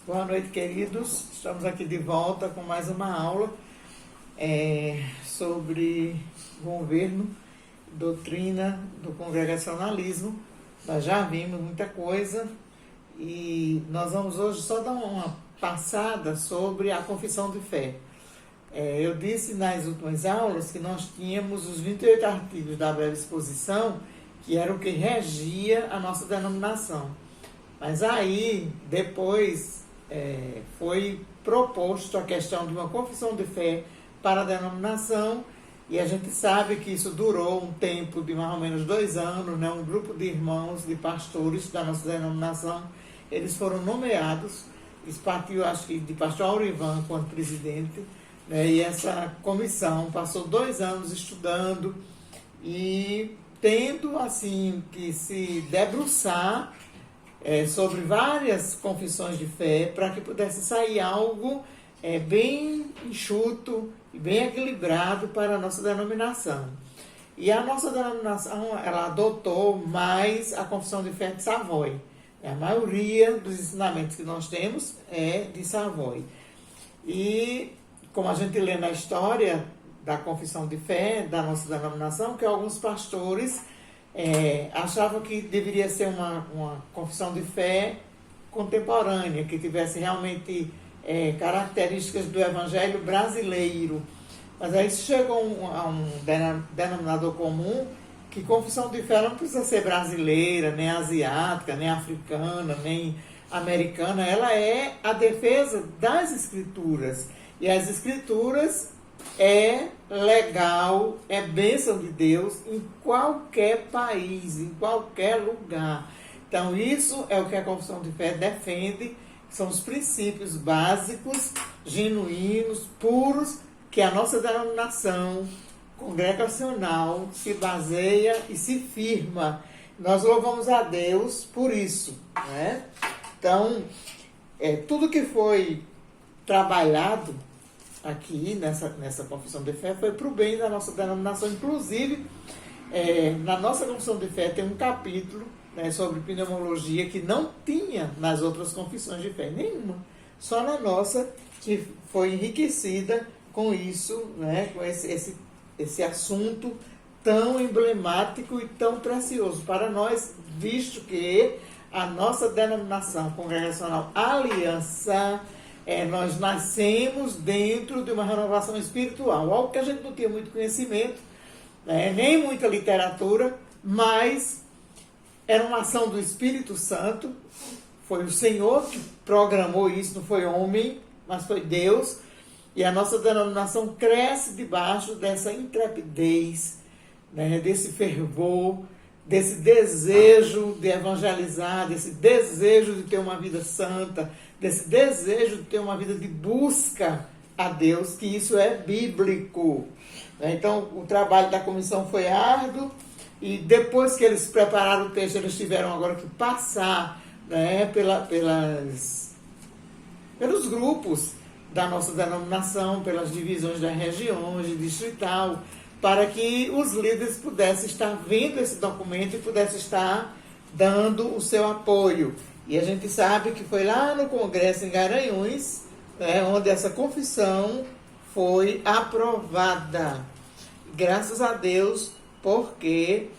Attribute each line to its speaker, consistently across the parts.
Speaker 1: Boa noite, queridos. Estamos aqui de volta com mais uma aula sobre governo, doutrina do congregacionalismo. Nós já vimos muita coisa e nós vamos hoje só dar uma passada sobre a confissão de fé. Eu disse nas últimas aulas que nós tínhamos os 28 artigos da breve exposição, que era o que regia a nossa denominação. Mas aí, depois, foi proposto a questão de uma confissão de fé para a denominação, e a gente sabe que isso durou um tempo de mais ou menos 2 anos, né? Um grupo de irmãos, de pastores da nossa denominação, eles foram nomeados, partiu, acho que de pastor Aurivan quanto presidente, né? E essa comissão passou 2 anos estudando e tendo assim que se debruçar sobre várias confissões de fé para que pudesse sair algo bem enxuto e bem equilibrado para a nossa denominação. E a nossa denominação, ela adotou mais a confissão de fé de Savoy. A maioria dos ensinamentos que nós temos é de Savoy. E como a gente lê na história da confissão de fé da nossa denominação, que alguns pastores achavam que deveria ser uma confissão de fé contemporânea, que tivesse realmente características do evangelho brasileiro. Mas aí chegou a um denominador comum que confissão de fé não precisa ser brasileira, nem asiática, nem africana, nem americana. Ela é a defesa das escrituras. E as escrituras é legal, é bênção de Deus em qualquer país, em qualquer lugar. Então, isso é o que a confissão de fé defende, são os princípios básicos, genuínos, puros, que a nossa denominação congregacional se baseia e se firma. Nós louvamos a Deus por isso, né? Então, tudo que foi trabalhado aqui nessa confissão de fé foi para o bem da nossa denominação. Inclusive, na nossa confissão de fé tem um capítulo, né, sobre pneumologia que não tinha nas outras confissões de fé, nenhuma. Só na nossa que foi enriquecida com isso, né, com esse assunto tão emblemático e tão precioso para nós, visto que a nossa denominação congregacional Aliança, nós nascemos dentro de uma renovação espiritual, algo que a gente não tinha muito conhecimento, nem muita literatura, mas era uma ação do Espírito Santo. Foi o Senhor que programou isso, não foi homem, mas foi Deus. E a nossa denominação cresce debaixo dessa intrepidez, né, desse fervor, desse desejo de evangelizar, desse desejo de ter uma vida santa, desse desejo de ter uma vida de busca a Deus, que isso é bíblico. Então, o trabalho da comissão foi árduo, e depois que eles prepararam o texto, eles tiveram agora que passar, né, pelos grupos da nossa denominação, pelas divisões das regiões, de distrital, para que os líderes pudessem estar vendo esse documento e pudessem estar dando o seu apoio. E a gente sabe que foi lá no Congresso em Garanhuns, né, onde essa confissão foi aprovada. Graças a Deus, porque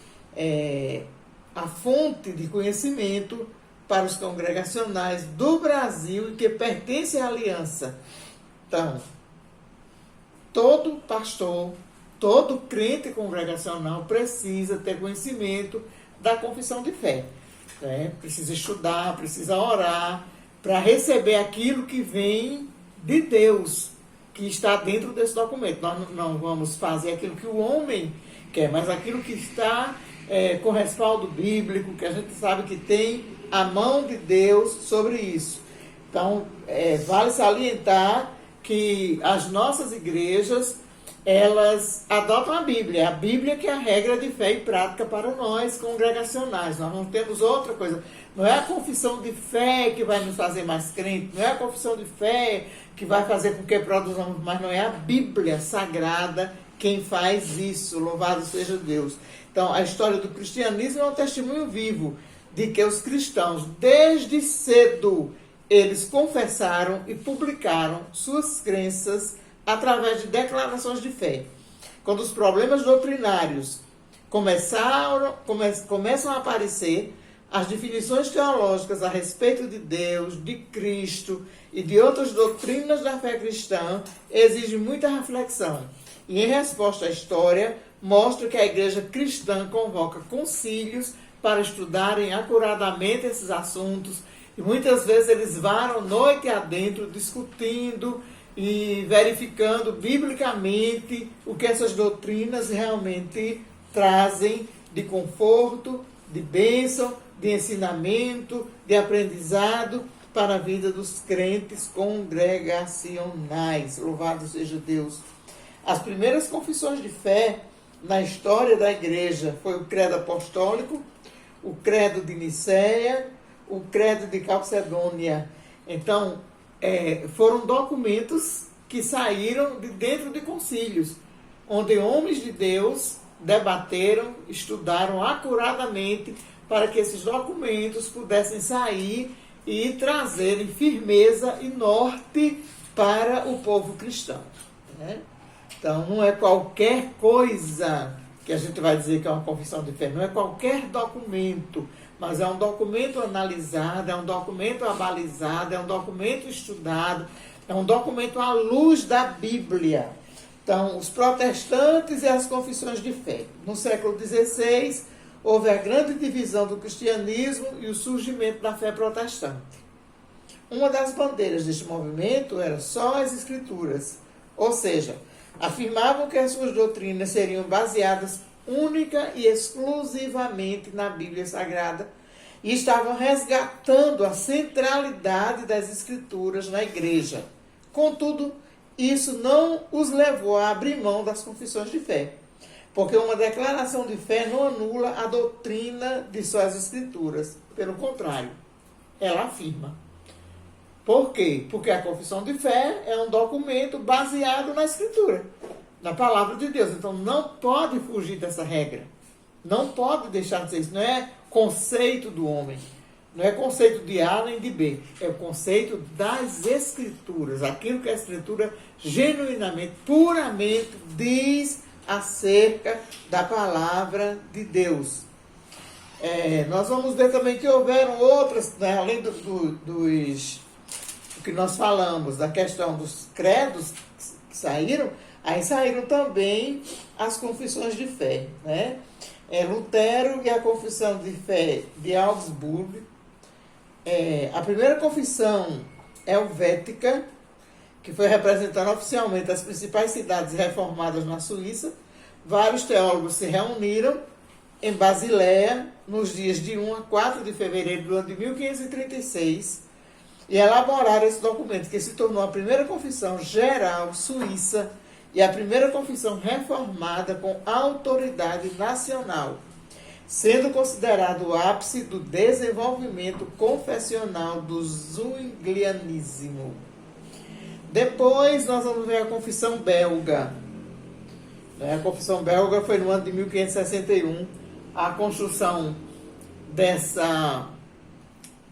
Speaker 1: a fonte de conhecimento para os congregacionais do Brasil e que pertence à Aliança. Então, todo pastor, todo crente congregacional precisa ter conhecimento da confissão de fé. Precisa estudar, precisa orar para receber aquilo que vem de Deus, que está dentro desse documento. Nós não vamos fazer aquilo que o homem quer, mas aquilo que está com respaldo bíblico, que a gente sabe que tem a mão de Deus sobre isso. Então, vale salientar que as nossas igrejas, elas adotam a Bíblia que é a regra de fé e prática para nós congregacionais. Nós não temos outra coisa. Não é a confissão de fé que vai nos fazer mais crente, não é a confissão de fé que vai fazer com que produzamos mais, não é a Bíblia Sagrada quem faz isso. Louvado seja Deus. Então, a história do cristianismo é um testemunho vivo de que os cristãos, desde cedo, eles confessaram e publicaram suas crenças através de declarações de fé. Quando os problemas doutrinários começam a aparecer, as definições teológicas a respeito de Deus, de Cristo e de outras doutrinas da fé cristã exigem muita reflexão. E em resposta à história, mostra que a igreja cristã convoca concílios para estudarem acuradamente esses assuntos, e muitas vezes eles varam noite adentro discutindo e verificando biblicamente o que essas doutrinas realmente trazem de conforto, de bênção, de ensinamento, de aprendizado para a vida dos crentes congregacionais. Louvado seja Deus! As primeiras confissões de fé na história da igreja foi o credo apostólico, o credo de Nicéia, o credo de Calcedônia. Então, foram documentos que saíram de dentro de concílios, onde homens de Deus debateram, estudaram acuradamente para que esses documentos pudessem sair e trazerem firmeza e norte para o povo cristão, né? Então, não é qualquer coisa que a gente vai dizer que é uma confissão de fé, não é qualquer documento, mas é um documento analisado, é um documento abalizado, é um documento estudado, é um documento à luz da Bíblia. Então, os protestantes e as confissões de fé. No século XVI, houve a grande divisão do cristianismo e o surgimento da fé protestante. Uma das bandeiras deste movimento era só as Escrituras, ou seja, afirmavam que as suas doutrinas seriam baseadas única e exclusivamente na Bíblia Sagrada e estavam resgatando a centralidade das Escrituras na igreja. Contudo, isso não os levou a abrir mão das confissões de fé, porque uma declaração de fé não anula a doutrina de suas Escrituras. Pelo contrário, ela afirma. Por quê? Porque a confissão de fé é um documento baseado na Escritura, na palavra de Deus. Então, não pode fugir dessa regra. Não pode deixar de ser isso. Não é conceito do homem. Não é conceito de A nem de B. É o conceito das Escrituras. Aquilo que a Escritura genuinamente, puramente diz acerca da palavra de Deus. Nós vamos ver também que houveram outras, né, além dos que nós falamos, da questão dos credos que saíram, aí saíram também as confissões de fé, né? Lutero e a confissão de fé de Augsburgo. A primeira confissão helvética, que foi representando oficialmente as principais cidades reformadas na Suíça. Vários teólogos se reuniram em Basileia nos dias de 1 a 4 de fevereiro do ano de 1536 e elaboraram esse documento, que se tornou a primeira confissão geral suíça e a primeira confissão reformada com autoridade nacional, sendo considerado o ápice do desenvolvimento confessional do zwinglianismo. Depois nós vamos ver a confissão belga. A confissão belga foi no ano de 1561. A construção dessa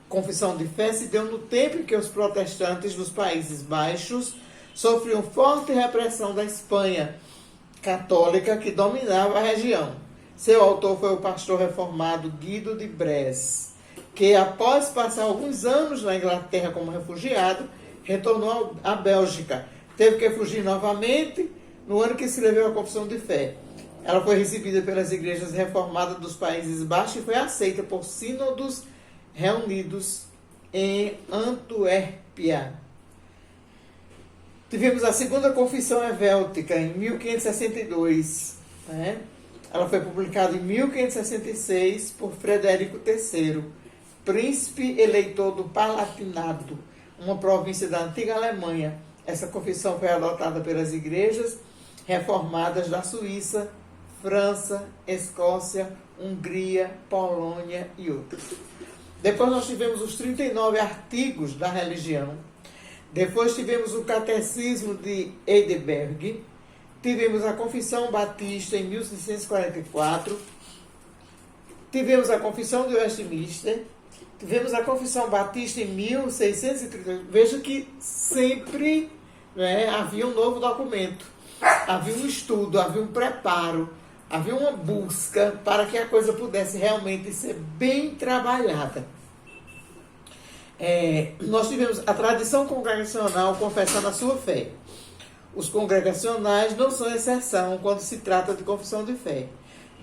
Speaker 1: confissão de fé se deu no tempo em que os protestantes dos Países Baixos sofriam forte repressão da Espanha católica que dominava a região. Seu autor foi o pastor reformado Guido de Bresse, que após passar alguns anos na Inglaterra como refugiado, retornou à Bélgica. Teve que fugir novamente no ano que escreveu a Confissão de Fé. Ela foi recebida pelas igrejas reformadas dos Países Baixos e foi aceita por sínodos reunidos em Antuérpia. Tivemos a segunda Confissão Helvética em 1562. Né? Ela foi publicada em 1566 por Frederico III, príncipe eleitor do Palatinado, uma província da antiga Alemanha. Essa confissão foi adotada pelas igrejas reformadas da Suíça, França, Escócia, Hungria, Polônia e outros. Depois nós tivemos os 39 artigos da religião. Depois tivemos o Catecismo de Heidelberg. Tivemos a Confissão Batista em 1644. Tivemos a Confissão de Westminster. Tivemos a Confissão Batista em 1630. Veja que sempre, né, havia um novo documento, havia um estudo, havia um preparo, havia uma busca para que a coisa pudesse realmente ser bem trabalhada. Nós tivemos a tradição congregacional confessando a sua fé. Os congregacionais não são exceção quando se trata de confissão de fé.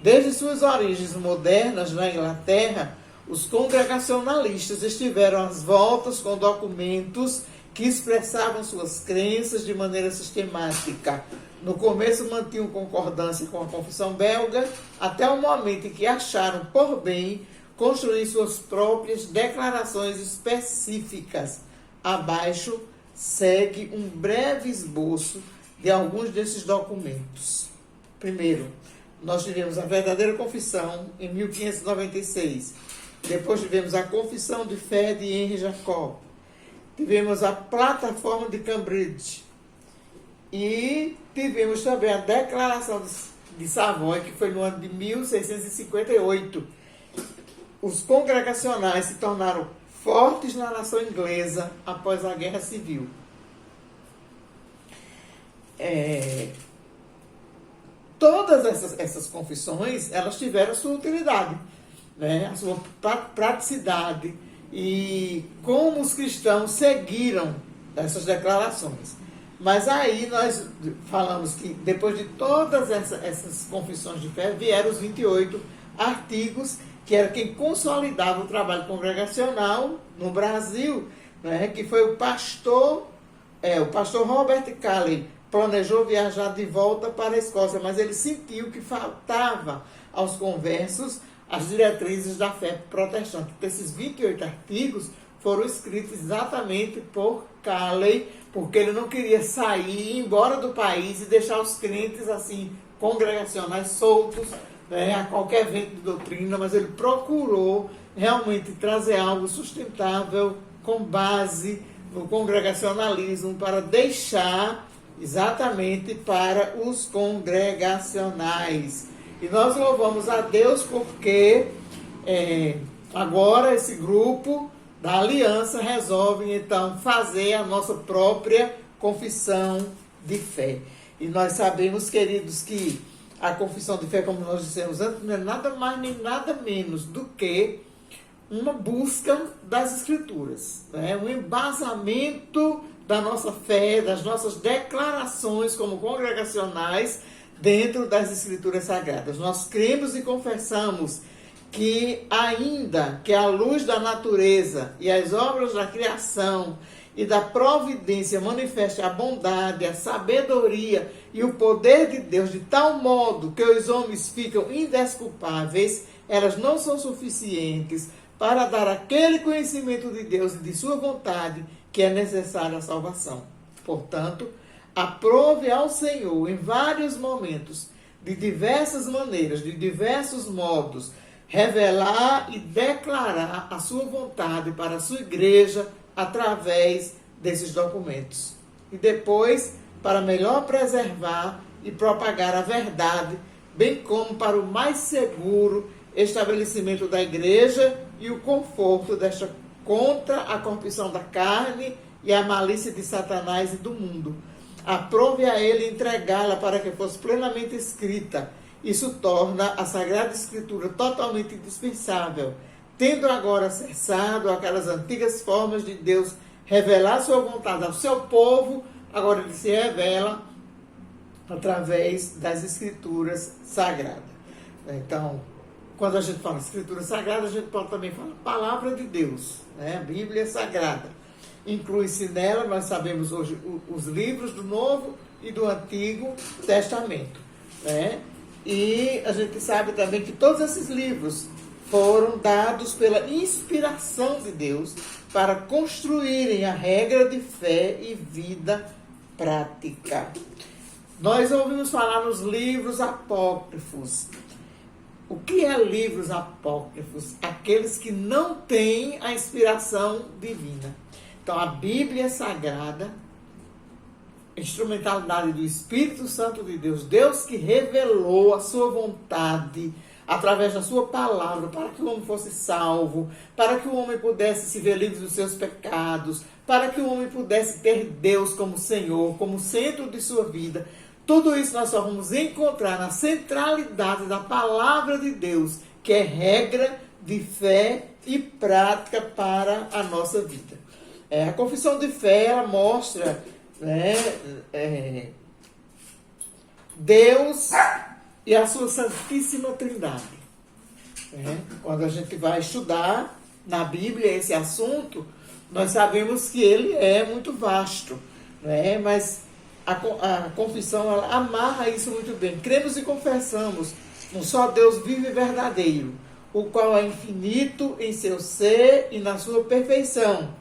Speaker 1: Desde suas origens modernas na Inglaterra, os congregacionalistas estiveram às voltas com documentos que expressavam suas crenças de maneira sistemática. No começo mantinham concordância com a confissão belga, até o momento em que acharam por bem construir suas próprias declarações específicas. Abaixo segue um breve esboço de alguns desses documentos. Primeiro, nós tivemos a verdadeira confissão em 1596. Depois tivemos a Confissão de Fé de Henry Jacob. Tivemos a Plataforma de Cambridge. E tivemos também a Declaração de Savoy, que foi no ano de 1658. Os congregacionais se tornaram fortes na nação inglesa após a Guerra Civil. Todas essas confissões, elas tiveram sua utilidade, né? A sua praticidade e como os cristãos seguiram essas declarações. Mas aí nós falamos que depois de todas essas confissões de fé, vieram os 28 artigos, que era quem consolidava o trabalho congregacional no Brasil, né? Que foi o pastor Robert Calley. Planejou viajar de volta para a Escócia, mas ele sentiu que faltava aos conversos as diretrizes da fé protestante. Então, esses 28 artigos foram escritos exatamente por Calley, porque ele não queria sair, ir embora do país e deixar os crentes assim congregacionais soltos, né, a qualquer vento de doutrina, mas ele procurou realmente trazer algo sustentável com base no congregacionalismo para deixar exatamente para os congregacionais. E nós louvamos a Deus porque agora esse grupo da aliança resolve então fazer a nossa própria confissão de fé. E nós sabemos, queridos, que a confissão de fé, como nós dissemos antes, não é nada mais nem nada menos do que uma busca das Escrituras, né? Um embasamento da nossa fé, das nossas declarações como congregacionais dentro das Escrituras Sagradas. Nós cremos e confessamos que ainda que a luz da natureza e as obras da criação e da providência manifeste a bondade, a sabedoria e o poder de Deus de tal modo que os homens ficam indesculpáveis, elas não são suficientes para dar aquele conhecimento de Deus e de sua vontade que é necessária a salvação. Portanto, aprove ao Senhor em vários momentos, de diversas maneiras, de diversos modos, revelar e declarar a sua vontade para a sua igreja através desses documentos. E depois, para melhor preservar e propagar a verdade, bem como para o mais seguro estabelecimento da igreja e o conforto desta contra a corrupção da carne e a malícia de Satanás e do mundo. Aprove a ele entregá-la para que fosse plenamente escrita. Isso torna a Sagrada Escritura totalmente indispensável. Tendo agora cessado aquelas antigas formas de Deus revelar sua vontade ao seu povo, agora ele se revela através das Escrituras Sagradas. Então, quando a gente fala Escritura Sagrada, a gente pode também falar Palavra de Deus, né? A Bíblia Sagrada. Inclui-se nela, nós sabemos hoje, os livros do Novo e do Antigo Testamento, né? E a gente sabe também que todos esses livros foram dados pela inspiração de Deus para construírem a regra de fé e vida prática. Nós ouvimos falar nos livros apócrifos. O que é livros apócrifos? Aqueles que não têm a inspiração divina. Então, a Bíblia Sagrada, instrumentalidade do Espírito Santo de Deus, Deus que revelou a sua vontade através da sua palavra, para que o homem fosse salvo, para que o homem pudesse se ver livre dos seus pecados, para que o homem pudesse ter Deus como Senhor, como centro de sua vida. Tudo isso nós só vamos encontrar na centralidade da palavra de Deus, que é regra de fé e prática para a nossa vida. A confissão de fé, ela mostra, Deus e a sua Santíssima Trindade. Quando a gente vai estudar na Bíblia esse assunto, nós sabemos que ele é muito vasto, mas a confissão, ela amarra isso muito bem. Cremos e confessamos um só Deus vivo e verdadeiro, o qual é infinito em seu ser e na sua perfeição.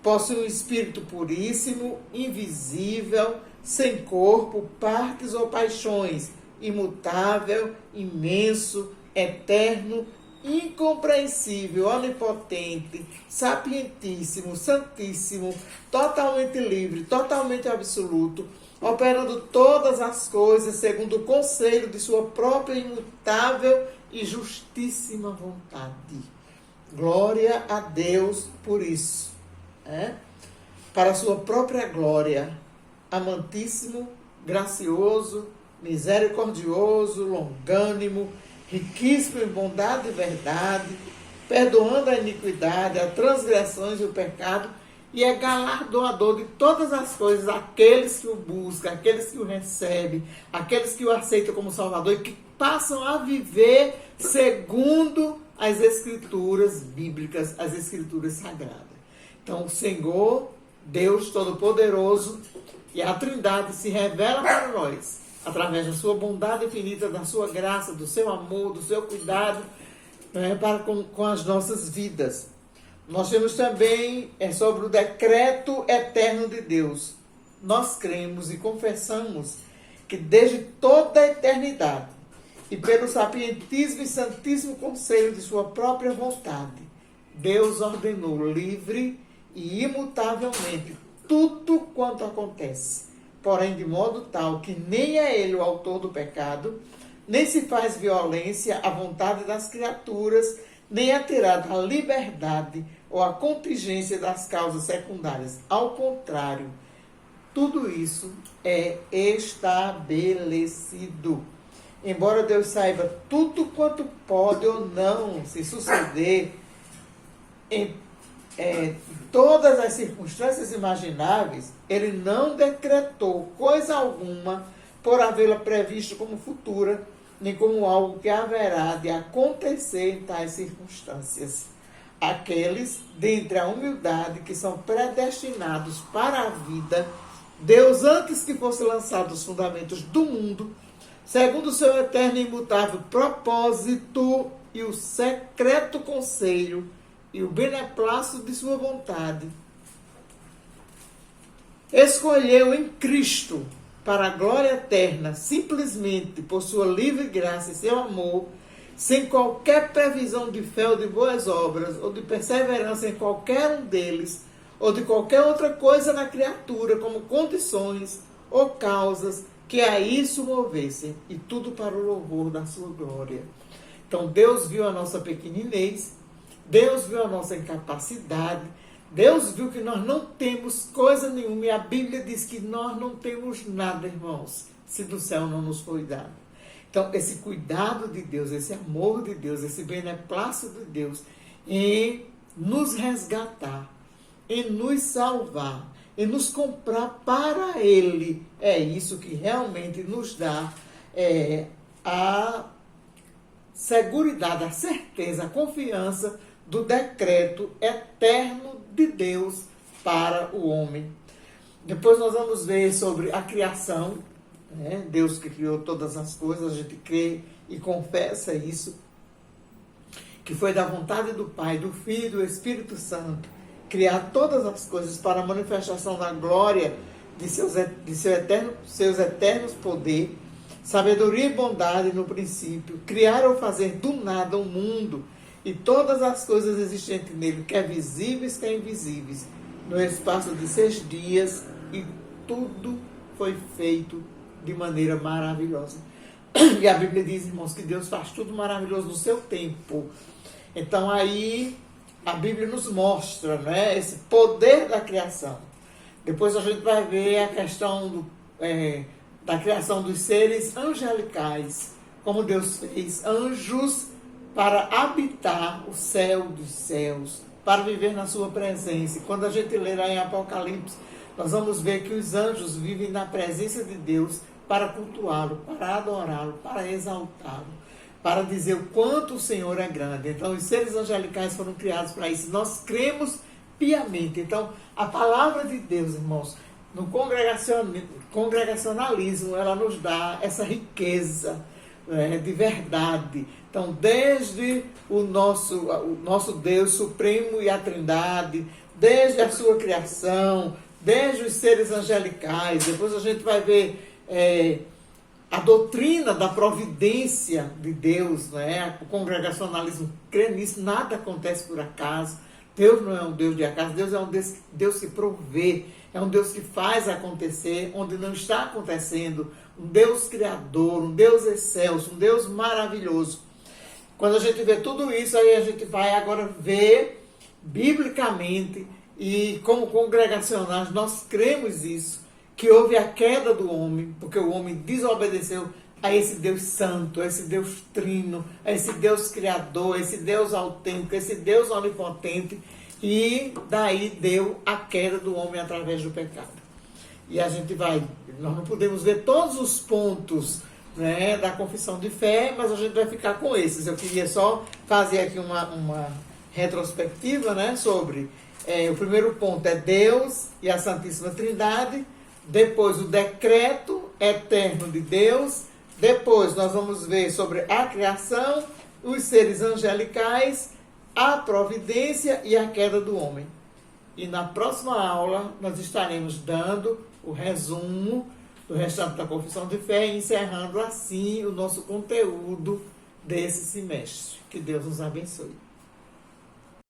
Speaker 1: Possui um espírito puríssimo, invisível, sem corpo, partes ou paixões, imutável, imenso, eterno, incompreensível, onipotente, sapientíssimo, santíssimo, totalmente livre, totalmente absoluto, operando todas as coisas segundo o conselho de sua própria imutável e justíssima vontade. Glória a Deus por isso. Para a sua própria glória, amantíssimo, gracioso, misericordioso, longânimo, riquíssimo em bondade e verdade, perdoando a iniquidade, as transgressões e o pecado, e é galardoador de todas as coisas, aqueles que o buscam, aqueles que o recebem, aqueles que o aceitam como Salvador e que passam a viver segundo as Escrituras bíblicas, as Escrituras sagradas. Então, o Senhor, Deus Todo-Poderoso e a Trindade se revela para nós, através da sua bondade infinita, da sua graça, do seu amor, do seu cuidado, para com as nossas vidas. Nós temos também sobre o decreto eterno de Deus. Nós cremos e confessamos que desde toda a eternidade e pelo sapientíssimo e santíssimo conselho de sua própria vontade, Deus ordenou livre e imutavelmente tudo quanto acontece, porém de modo tal que nem é ele o autor do pecado, nem se faz violência à vontade das criaturas, nem é tirada a liberdade ou a contingência das causas secundárias. Ao contrário, tudo isso é estabelecido. Embora Deus saiba tudo quanto pode ou não se suceder em todas as circunstâncias imagináveis, ele não decretou coisa alguma por havê-la previsto como futura, nem como algo que haverá de acontecer em tais circunstâncias. Aqueles, dentre a humildade, que são predestinados para a vida, Deus, antes que fossem lançados os fundamentos do mundo, segundo o seu eterno e imutável propósito e o secreto conselho e o beneplácito de sua vontade, escolheu em Cristo para a glória eterna, simplesmente por sua livre graça e seu amor, sem qualquer previsão de fé ou de boas obras, ou de perseverança em qualquer um deles, ou de qualquer outra coisa na criatura, como condições ou causas que a isso movessem, e tudo para o louvor da sua glória. Então Deus viu a nossa pequeninez, Deus viu a nossa incapacidade, Deus viu que nós não temos coisa nenhuma, e a Bíblia diz que nós não temos nada, irmãos, se do céu não nos foi dado. Então, esse cuidado de Deus, esse amor de Deus, esse beneplácito de Deus em nos resgatar, em nos salvar, em nos comprar para Ele, é isso que realmente nos dá a seguridade, a certeza, a confiança do decreto eterno de Deus para o homem. Depois nós vamos ver sobre a criação, Deus que criou todas as coisas, a gente crê e confessa isso, que foi da vontade do Pai, do Filho e do Espírito Santo, criar todas as coisas para a manifestação da glória de seus eternos poder, sabedoria e bondade no princípio, criar ou fazer do nada o mundo e todas as coisas existentes nele, quer visíveis, quer invisíveis, no espaço de 6 dias, e tudo foi feito de maneira maravilhosa. E a Bíblia diz, irmãos, que Deus faz tudo maravilhoso no seu tempo. Então aí a Bíblia nos mostra, né, esse poder da criação. Depois a gente vai ver a questão da criação dos seres angelicais, como Deus fez anjos para habitar o céu dos céus, para viver na sua presença. E quando a gente lê lá em Apocalipse, nós vamos ver que os anjos vivem na presença de Deus para cultuá-lo, para adorá-lo, para exaltá-lo, para dizer o quanto o Senhor é grande. Então, os seres angelicais foram criados para isso. Nós cremos piamente. Então, a palavra de Deus, irmãos, no congregacionalismo, ela nos dá essa riqueza de verdade. Então, desde o nosso Deus supremo e a Trindade, desde a sua criação, desde os seres angelicais, depois a gente vai ver a doutrina da providência de Deus, né? O congregacionalismo crê nisso, nada acontece por acaso. Deus não é um Deus de acaso, Deus é um Deus que provê, é um Deus que faz acontecer onde não está acontecendo, um Deus criador, um Deus excelso, um Deus maravilhoso. Quando a gente vê tudo isso, aí a gente vai agora ver biblicamente e como congregacionais nós cremos isso, que houve a queda do homem, porque o homem desobedeceu a esse Deus santo, a esse Deus trino, a esse Deus criador, a esse Deus autêntico, a esse Deus onipotente, e daí deu a queda do homem através do pecado. E a gente nós não podemos ver todos os pontos, né, da confissão de fé, mas a gente vai ficar com esses. Eu queria só fazer aqui uma retrospectiva, né, sobre o primeiro ponto é Deus e a Santíssima Trindade. Depois o decreto eterno de Deus. Depois nós vamos ver sobre a criação, os seres angelicais, a providência e a queda do homem. E na próxima aula nós estaremos dando o resumo do restante da confissão de fé, encerrando assim o nosso conteúdo desse semestre. Que Deus nos abençoe.